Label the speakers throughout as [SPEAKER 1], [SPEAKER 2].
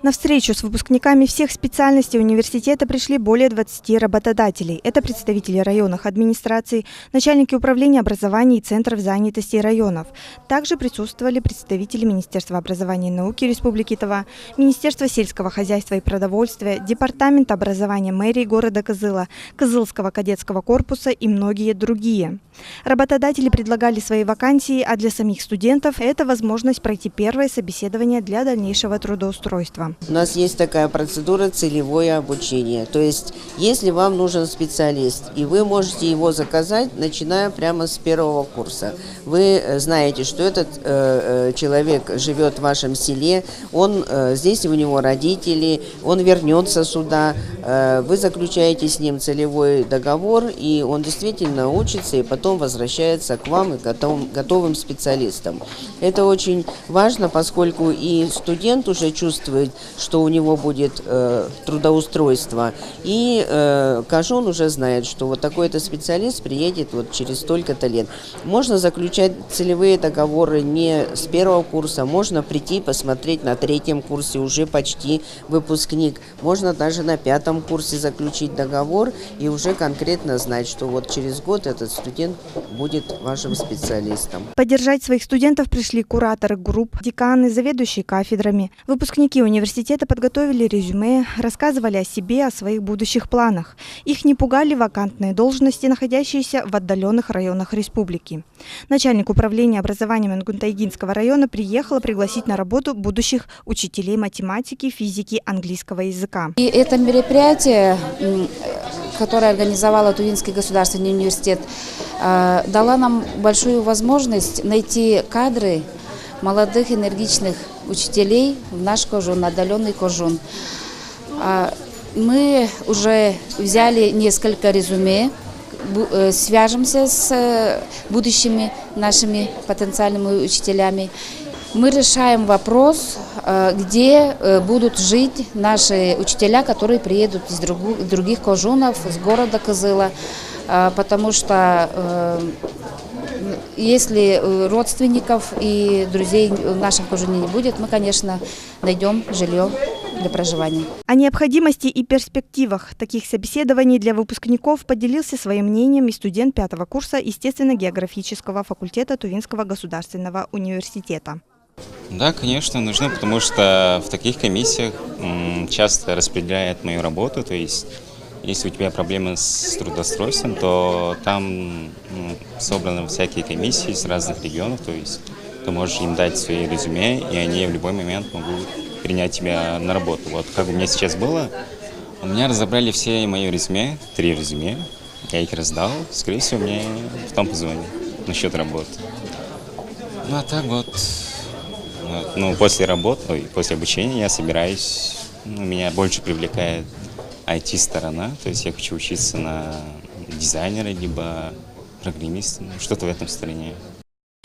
[SPEAKER 1] На встречу с выпускниками всех специальностей университета пришли более 20 работодателей. Это представители районных администраций, начальники управления образования и центров занятости районов. Также присутствовали представители Министерства образования и науки Республики Тыва, Министерства сельского хозяйства и продовольствия, Департамента образования мэрии города Кызыла, Кызылского кадетского корпуса и многие другие. Работодатели предлагали свои вакансии, а для самих студентов это возможность пройти первое собеседование для дальнейшего трудоустройства.
[SPEAKER 2] У нас есть такая процедура целевое обучение. То есть, если вам нужен специалист, и вы можете его заказать, начиная прямо с первого курса. Вы знаете, что этот человек живет в вашем селе, здесь у него родители, он вернется сюда, вы заключаете с ним целевой договор, и он действительно учится, и потом возвращается к вам и готовым специалистам. Это очень важно, поскольку и студент уже чувствует, что у него будет трудоустройство, и кажон уже знает, что вот такой-то специалист приедет вот через столько-то лет. Можно заключать целевые договоры не с первого курса, можно прийти посмотреть на третьем курсе, уже почти выпускник. Можно даже на пятом курсе заключить договор и уже конкретно знать, что вот через год этот студент будет вашим специалистом.
[SPEAKER 1] Поддержать своих студентов пришли кураторы групп, деканы, заведующие кафедрами. Выпускники университета подготовили резюме, рассказывали о себе, о своих будущих планах. Их не пугали вакантные должности, находящиеся в отдаленных районах республики. Начальник управления образованием Ингунтайгинского района приехала пригласить на работу будущих учителей математики, физики, английского языка.
[SPEAKER 3] И это мероприятие, которое организовала Тувинский государственный университет, дала нам большую возможность найти кадры молодых энергичных учителей в наш Кожун, отдаленный Кожун. Мы уже взяли несколько резюме, свяжемся с будущими нашими потенциальными учителями. Мы решаем вопрос, где будут жить наши учителя, которые приедут из других Кожунов, из города Кызыла, потому что если родственников и друзей в нашем Кожуне не будет, мы, конечно, найдем жилье для проживания.
[SPEAKER 1] О необходимости и перспективах таких собеседований для выпускников поделился своим мнением и студент 5-го курса естественно-географического факультета Тувинского государственного университета.
[SPEAKER 4] Да, конечно, нужно, потому что в таких комиссиях часто распределяют мою работу, то есть если у тебя проблемы с трудоустройством, то там собраны всякие комиссии с разных регионов, то есть ты можешь им дать свои резюме, и они в любой момент могут принять тебя на работу. Вот как у меня сейчас было, у меня разобрали все мои резюме, 3 резюме, я их раздал, скорее всего, мне потом позвонят насчет работы. Ну а так вот, после работы, после обучения я собираюсь, меня больше привлекает IT-сторона, то есть я хочу учиться на дизайнера, либо программиста, что-то в этом стороне.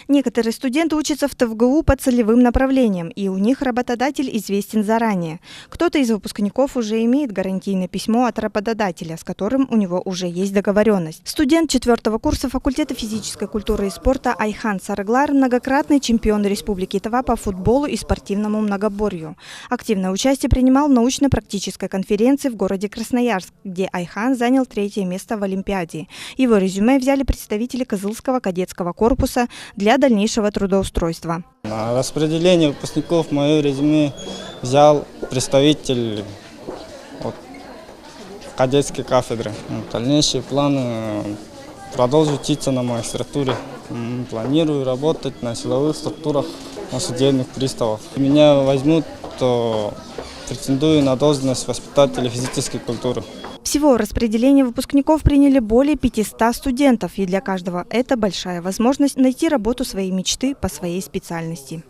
[SPEAKER 1] Некоторые студенты учатся в ТФГУ по целевым направлениям, и у них работодатель известен заранее. Кто-то из выпускников уже имеет гарантийное письмо от работодателя, с которым у него уже есть договоренность. Студент 4-го курса факультета физической культуры и спорта Айхан Сарыглар – многократный чемпион Республики Тыва по футболу и спортивному многоборью. Активное участие принимал в научно-практической конференции в городе Красноярск, где Айхан занял 3-е место в Олимпиаде. Его резюме взяли представители Кызылского кадетского корпуса для дальнейшего трудоустройства.
[SPEAKER 5] На распределение выпускников мое резюме взял представитель кадетской кафедры. Дальнейшие планы продолжить учиться на магистратуре. Планирую работать на силовых структурах, на судебных приставах. Меня возьмут, то претендую на должность воспитателя физической культуры.
[SPEAKER 1] Всего распределение выпускников приняли более 500 студентов, и для каждого это большая возможность найти работу своей мечты по своей специальности.